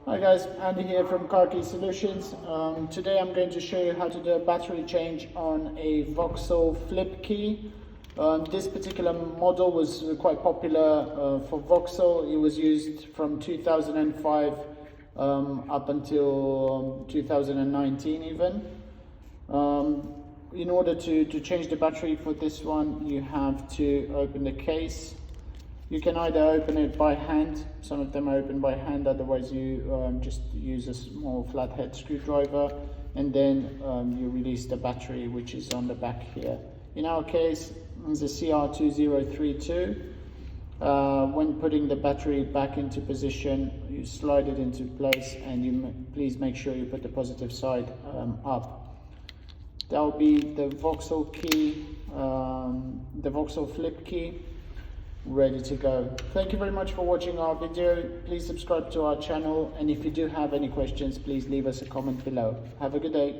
Hi guys, Andy here from Car Key Solutions. Today I'm going to show you how to do a battery change on a Vauxhall flip key. This particular model was quite popular for Vauxhall. It was used from 2005 up until 2019 even. In order to change the battery for this one, you have to open the case. You can either open it by hand, some of them are open by hand, otherwise you just use a small flathead screwdriver, and then you release the battery, which is on the back here. In our case, it's a CR2032. When putting the battery back into position, you slide it into place, and please make sure you put the positive side up. That will be the Vauxhall key, the Vauxhall flip key, ready to go. Thank you very much for watching our video. Please subscribe to our channel, and if you do have any questions, please leave us a comment below. Have a good day.